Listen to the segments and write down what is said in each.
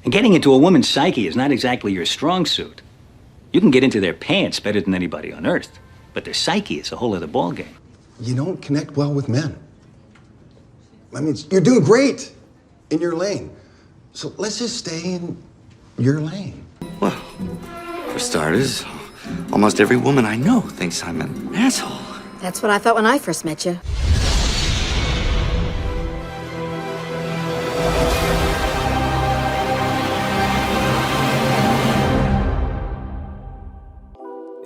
And getting into a woman's psyche is not exactly your strong suit. You can get into their pants better than anybody on earth, but their psyche is a whole other ballgame. You don't connect well with men. I mean, you're doing great in your lane. So let's just stay in your lane. Well, for starters, almost every woman I know thinks I'm an asshole. That's what I thought when I first met you.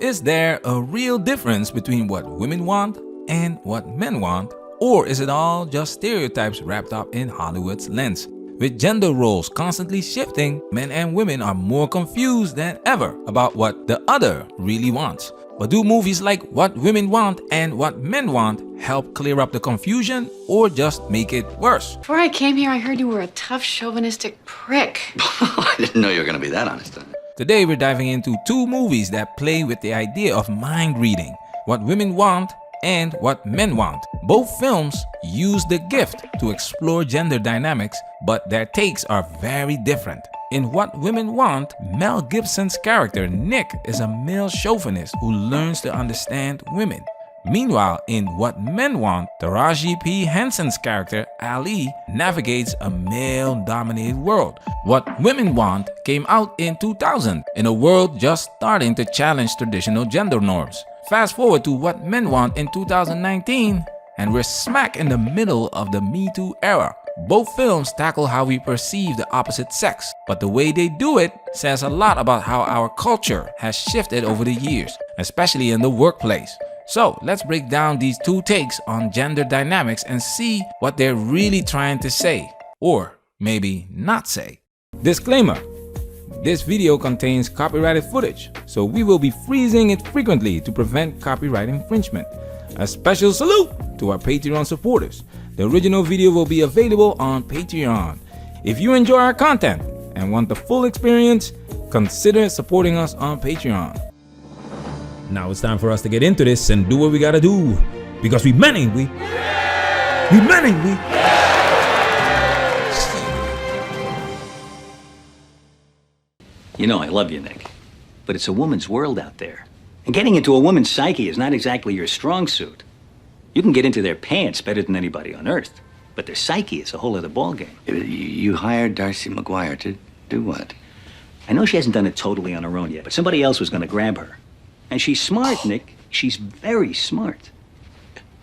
Is there a real difference between what women want and what men want? Or is it all just stereotypes wrapped up in Hollywood's lens? With gender roles constantly shifting, men and women are more confused than ever about what the other really wants. But do movies like What Women Want and What Men Want help clear up the confusion or just make it worse? Before I came here, I heard you were a tough, chauvinistic prick. I didn't know you were going to be that honest. Today we're diving into two movies that play with the idea of mind reading, What Women Want and What Men Want. Both films use the gift to explore gender dynamics, but their takes are very different. In What Women Want, Mel Gibson's character Nick is a male chauvinist who learns to understand women. Meanwhile, in What Men Want, Taraji P. Henson's character Ali navigates a male-dominated world. What Women Want came out in 2000 in a world just starting to challenge traditional gender norms. Fast forward to What Men Want in 2019 and we're smack in the middle of the Me Too era. Both films tackle how we perceive the opposite sex, but the way they do it says a lot about how our culture has shifted over the years, especially in the workplace. So let's break down these two takes on gender dynamics and see what they're really trying to say, or maybe not say. Disclaimer: this video contains copyrighted footage, so we will be freezing it frequently to prevent copyright infringement. A special salute to our Patreon supporters. The original video will be available on Patreon. If you enjoy our content and want the full experience, consider supporting us on Patreon. Now it's time for us to get into this and do what we gotta do. Because we men, ain't we? We men, ain't we? You know I love you, Nick, but it's a woman's world out there. And getting into a woman's psyche is not exactly your strong suit. You can get into their pants better than anybody on earth, but their psyche is a whole other ballgame. You hired Darcy McGuire to do what? I know she hasn't done it totally on her own yet, but somebody else was gonna grab her. And she's smart, Nick. She's very smart.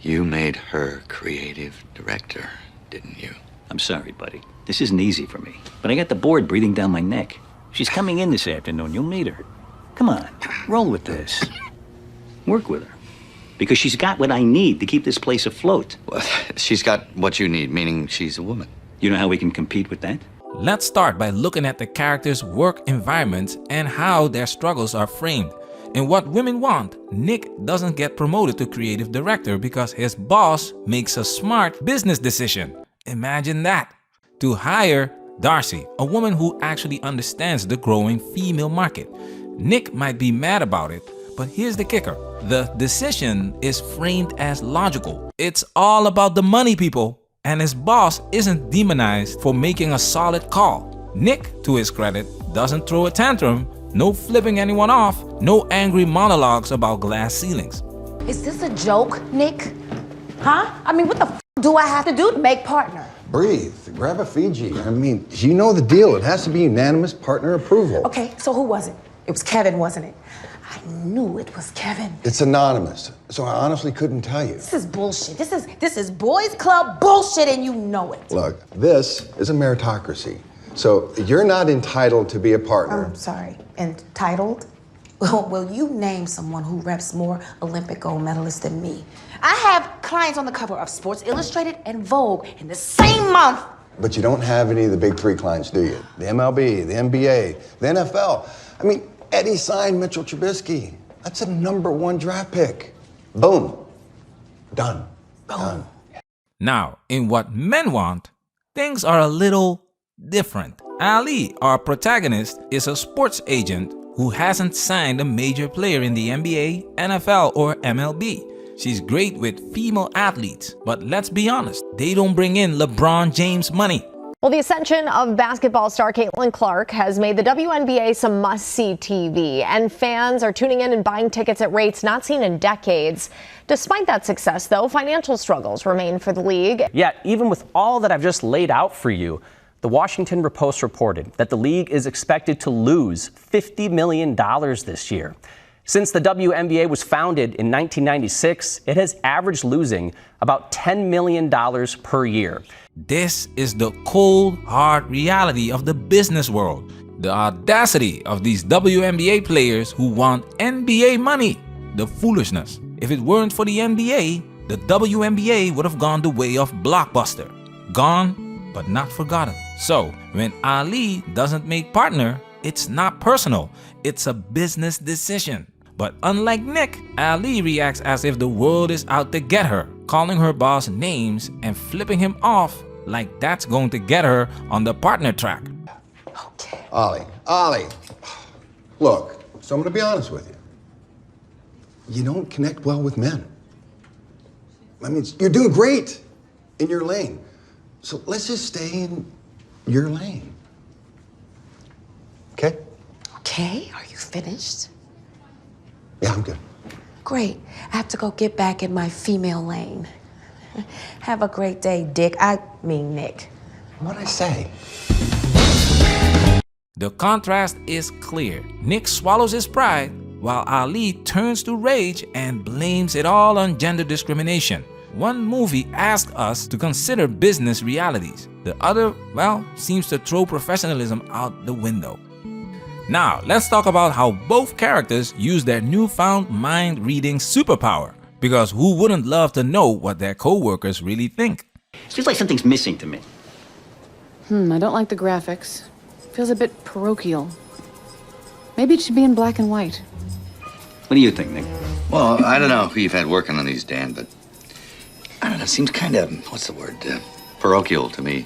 You made her creative director, didn't you? I'm sorry, buddy. This isn't easy for me, but I got the board breathing down my neck. She's coming in this afternoon. You'll meet her. Come on, roll with this. Work with her. Because she's got what I need to keep this place afloat. Well, she's got what you need, meaning she's a woman. You know how we can compete with that? Let's start by looking at the characters' work environments and how their struggles are framed. In What Women Want, Nick doesn't get promoted to creative director because his boss makes a smart business decision. Imagine that. To hire Darcy, a woman who actually understands the growing female market. Nick might be mad about it, but here's the kicker. The decision is framed as logical. It's all about the money, people. And his boss isn't demonized for making a solid call. Nick, to his credit, doesn't throw a tantrum. No flipping anyone off, no angry monologues about glass ceilings. Is this a joke, Nick? Huh? I mean, what the f do I have to do to make partner? Breathe. Grab a Fiji. I mean, you know the deal. It has to be unanimous partner approval. Okay, so who was it? It was Kevin, wasn't it? I knew it was Kevin. It's anonymous, so I honestly couldn't tell you. This is bullshit. This is boys club bullshit, and you know it. Look, this is a meritocracy. So you're not entitled to be a partner. I'm sorry, entitled? Well, will you name someone who reps more Olympic gold medalists than me? I have clients on the cover of Sports Illustrated and Vogue in the same month. But you don't have any of the big three clients, do you? The MLB, the NBA, the NFL. I mean, Eddie signed Mitchell Trubisky. That's a #1 draft pick. Boom. Done. Boom. Done. Now, in What Men Want, things are a little different. Ali, our protagonist, is a sports agent who hasn't signed a major player in the NBA, NFL, or MLB. She's great with female athletes, but let's be honest, they don't bring in LeBron James money. Well, the ascension of basketball star Caitlin Clark has made the WNBA some must-see TV, and fans are tuning in and buying tickets at rates not seen in decades. Despite that success, though, financial struggles remain for the league. Yet, even with all that I've just laid out for you, the Washington Post reported that the league is expected to lose $50 million this year. Since the WNBA was founded in 1996, it has averaged losing about $10 million per year. This is the cold, hard reality of the business world. The audacity of these WNBA players who want NBA money. The foolishness. If it weren't for the NBA, the WNBA would have gone the way of Blockbuster. Gone, but not forgotten. So, when Ali doesn't make partner, it's not personal. It's a business decision. But unlike Nick, Ali reacts as if the world is out to get her, calling her boss names and flipping him off like that's going to get her on the partner track. Okay. Ollie, look, so I'm gonna be honest with you. You don't connect well with men. I mean, you're doing great in your lane. So let's just stay in your lane. Okay? Okay, are you finished? Yeah, I'm good. Great. I have to go get back in my female lane. Have a great day, Dick. I mean, Nick. What'd I say? The contrast is clear. Nick swallows his pride, while Ali turns to rage and blames it all on gender discrimination. One movie asks us to consider business realities. The other, well, seems to throw professionalism out the window. Now, let's talk about how both characters use their newfound mind-reading superpower. Because who wouldn't love to know what their co-workers really think? It feels like something's missing to me. I don't like the graphics. Feels a bit parochial. Maybe it should be in black and white. What do you think, Nick? Well, I don't know who you've had working on these, Dan, but I don't know, it seems kind of, what's the word, parochial to me.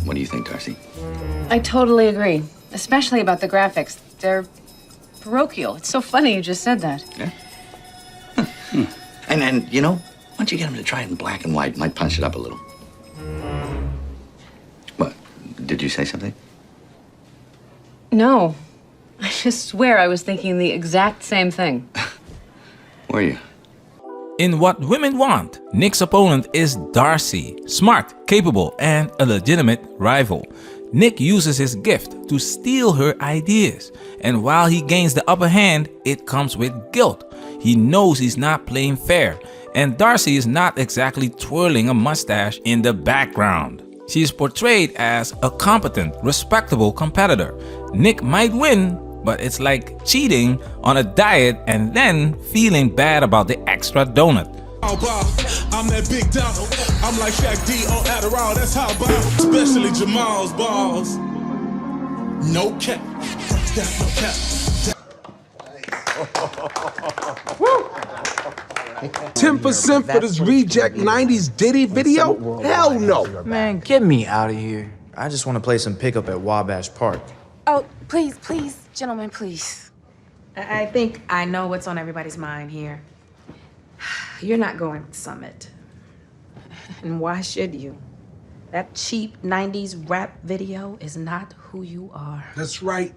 What do you think, Darcy? I totally agree. Especially about the graphics. They're parochial. It's so funny you just said that. Yeah. And you know, once you get them to try it in black and white, it might punch it up a little. What? Did you say something? No. I just swear I was thinking the exact same thing. Were you? In What Women Want, Nick's opponent is Darcy, smart, capable, and a legitimate rival. Nick uses his gift to steal her ideas, and while he gains the upper hand, it comes with guilt. He knows he's not playing fair, and Darcy is not exactly twirling a mustache in the background. She is portrayed as a competent, respectable competitor. Nick might win, but it's like cheating on a diet and then feeling bad about the extra donut. I'm that big Donald. I'm like Shaq D on Adderall. That's how I buy. Especially Jamal's balls. No cap. That's no cap. 10% for this reject 90s Diddy video? Hell no. Man, get me out of here. I just want to play some pickup at Wabash Park. Oh, please, gentlemen, please. I think I know what's on everybody's mind here. You're not going to Summit. And why should you? That cheap 90s rap video is not who you are. That's right.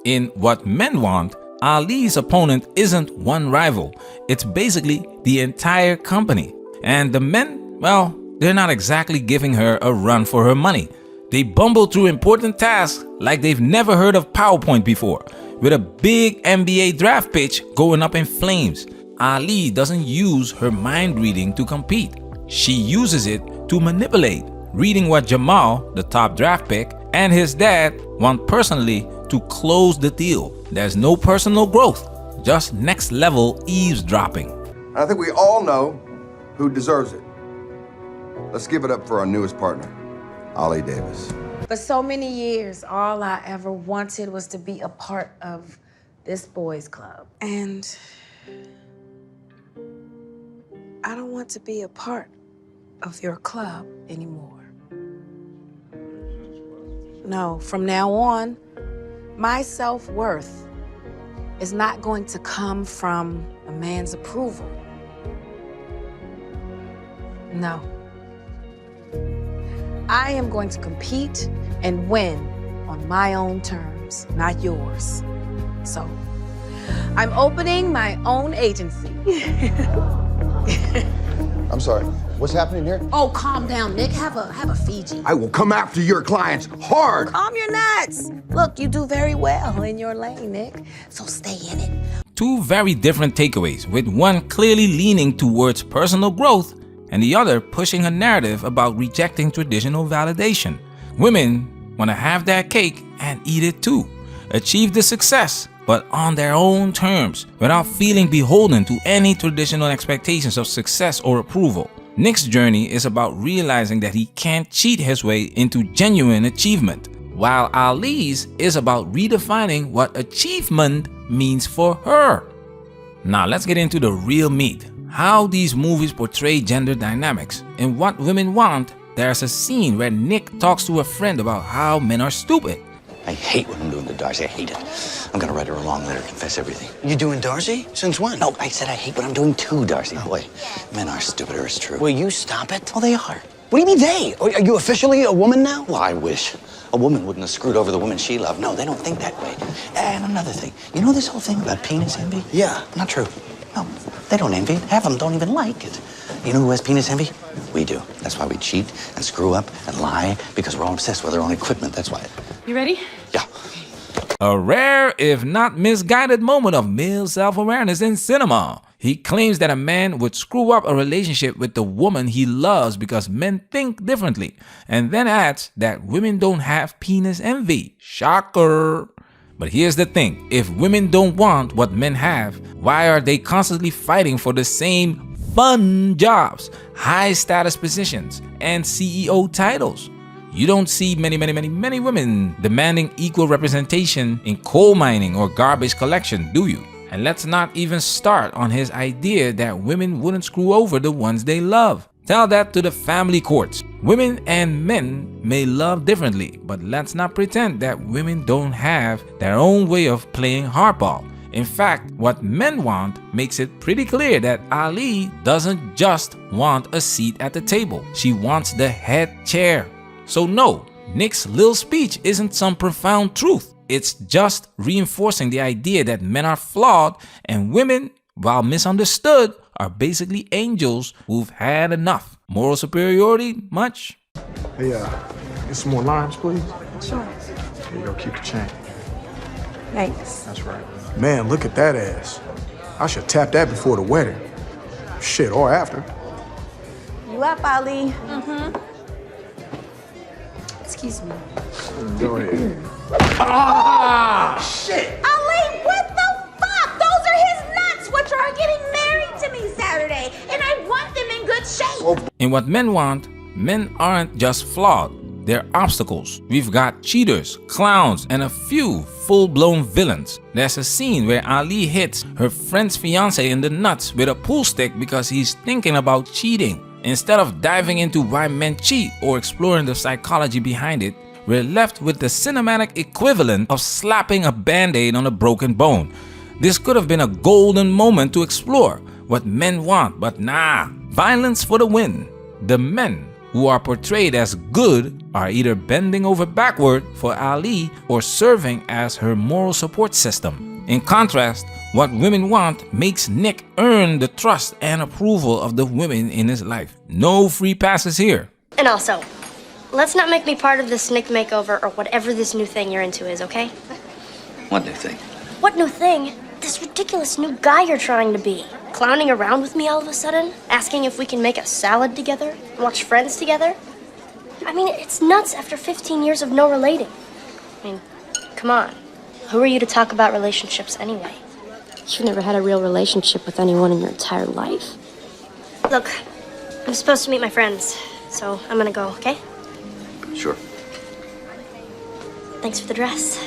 In What Men Want, Ali's opponent isn't one rival. It's basically the entire company. And the men, well, they're not exactly giving her a run for her money. They bumble through important tasks like they've never heard of PowerPoint before, with a big NBA draft pitch going up in flames. Ali doesn't use her mind reading to compete. She uses it to manipulate, reading what Jamal, the top draft pick, and his dad want personally to close the deal. There's no personal growth, just next level eavesdropping. I think we all know who deserves it. Let's give it up for our newest partner, Ollie Davis. For so many years, all I ever wanted was to be a part of this boys' club. And I don't want to be a part of your club anymore. No, from now on, my self-worth is not going to come from a man's approval. No. I am going to compete and win on my own terms, not yours. So, I'm opening my own agency. I'm sorry. What's happening here? Oh, calm down, Nick. Have a Fiji. I will come after your clients hard. Calm your nuts. Look, you do very well in your lane, Nick. So stay in it. Two very different takeaways, with one clearly leaning towards personal growth and the other pushing a narrative about rejecting traditional validation. Women want to have that cake and eat it too, achieve the success, but on their own terms, without feeling beholden to any traditional expectations of success or approval. Nick's journey is about realizing that he can't cheat his way into genuine achievement, while Ali's is about redefining what achievement means for her. Now let's get into the real meat. How these movies portray gender dynamics and what women want. There's a scene where Nick talks to a friend about how men are stupid. I hate what I'm doing to Darcy. I hate it. I'm gonna write her a long letter, confess everything. You doing Darcy? Since when? No, I said I hate what I'm doing to Darcy. Boy, men are stupider, it's true. Will you stop it? Oh, they are. What do you mean they? Are you officially a woman now? Well, I wish. A woman wouldn't have screwed over the woman she loved. No, they don't think that way. And another thing, you know this whole thing about penis envy? Yeah. Not true. No, they don't envy it. Half of them don't even like it. You know who has penis envy? We do. That's why we cheat and screw up and lie, because we're all obsessed with our own equipment. That's why. You ready? Yeah. A rare, if not misguided moment of male self-awareness in cinema. He claims that a man would screw up a relationship with the woman he loves because men think differently, and then adds that women don't have penis envy. Shocker! But here's the thing, if women don't want what men have, why are they constantly fighting for the same fun jobs, high status positions, and CEO titles? You don't see many women demanding equal representation in coal mining or garbage collection, do you? And let's not even start on his idea that women wouldn't screw over the ones they love. Tell that to the family courts. Women and men may love differently, but let's not pretend that women don't have their own way of playing hardball. In fact, what men want makes it pretty clear that Ali doesn't just want a seat at the table. She wants the head chair. So no, Nick's little speech isn't some profound truth. It's just reinforcing the idea that men are flawed and women, while misunderstood, are basically angels who've had enough. Moral superiority, much? Hey, get some more limes, please. Sure. Here you go, keep the change. Thanks. That's right. Man, look at that ass. I should tap that before the wedding. Shit, or after. You up, Ali? Mm-hmm. Excuse me. Go ahead. Shit! Ali, what the fuck? Those are his nuts, which are getting married to me Saturday, and I want them in good shape. In what men want, men aren't just flawed, they're obstacles. We've got cheaters, clowns, and a few full-blown villains. There's a scene where Ali hits her friend's fiance in the nuts with a pool stick because he's thinking about cheating. Instead of diving into why men cheat or exploring the psychology behind it, we're left with the cinematic equivalent of slapping a band-aid on a broken bone. This could have been a golden moment to explore what men want, but nah, violence for the win. The men who are portrayed as good are either bending over backward for Ali or serving as her moral support system. In contrast, what women want makes Nick earn the trust and approval of the women in his life. No free passes here. And also, let's not make me part of this Nick makeover or whatever this new thing you're into is, okay? What new thing? What new thing? This ridiculous new guy you're trying to be. Clowning around with me all of a sudden, asking if we can make a salad together, watch Friends together. I mean, it's nuts after 15 years of no relating. I mean, come on. Who are you to talk about relationships anyway? You've never had a real relationship with anyone in your entire life. Look, I'm supposed to meet my friends, so I'm gonna go, okay? Sure. Thanks for the dress.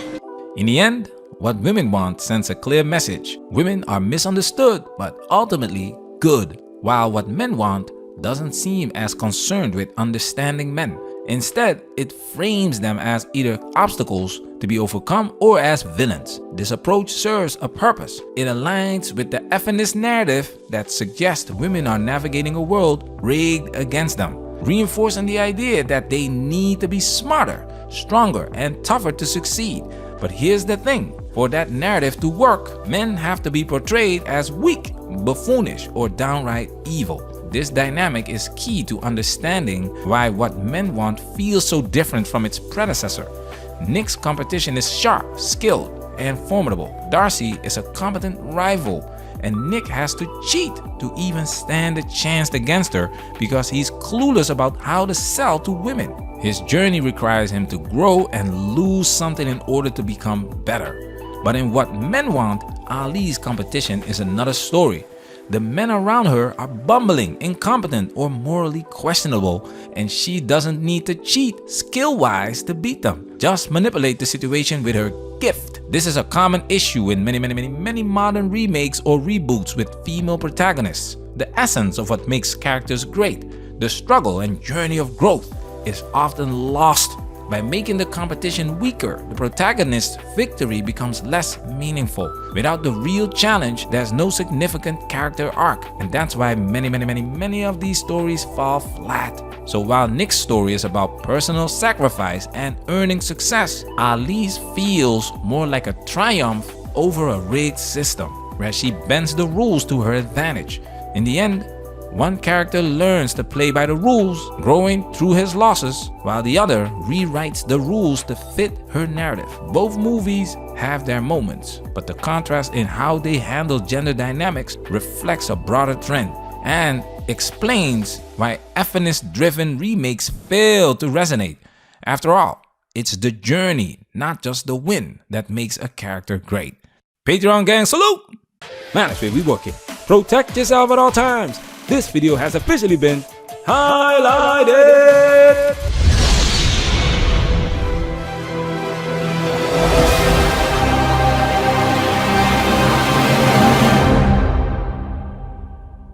In the end, what women want sends a clear message. Women are misunderstood, but ultimately good, while what men want doesn't seem as concerned with understanding men. Instead, it frames them as either obstacles to be overcome or as villains. This approach serves a purpose. It aligns with the feminist narrative that suggests women are navigating a world rigged against them. reinforcing the idea that they need to be smarter, stronger, and tougher to succeed. But here's the thing, for that narrative to work, men have to be portrayed as weak, buffoonish, or downright evil. This dynamic is key to understanding why What Men Want feels so different from its predecessor. Nick's competition is sharp, skilled, and formidable. Darcy is a competent rival, and Nick has to cheat to even stand a chance against her because he's clueless about how to sell to women. His journey requires him to grow and lose something in order to become better. But in What Men Want, Ali's competition is another story. The men around her are bumbling, incompetent, or morally questionable, and she doesn't need to cheat skill-wise to beat them. Just manipulate the situation with her gift. This is a common issue in many modern remakes or reboots with female protagonists. The essence of what makes characters great, the struggle and journey of growth, is often lost. By making the competition weaker, the protagonist's victory becomes less meaningful. Without the real challenge, there's no significant character arc, and that's why many of these stories fall flat. So while Nick's story is about personal sacrifice and earning success, Ali's feels more like a triumph over a rigged system, where she bends the rules to her advantage. In the end, one character learns to play by the rules, growing through his losses, while the other rewrites the rules to fit her narrative. Both movies have their moments, but the contrast in how they handle gender dynamics reflects a broader trend and explains why feminist-driven remakes fail to resonate. After all, it's the journey, not just the win, that makes a character great. Patreon gang, salute! Management, we working. Protect yourself at all times. This video has officially been highlighted.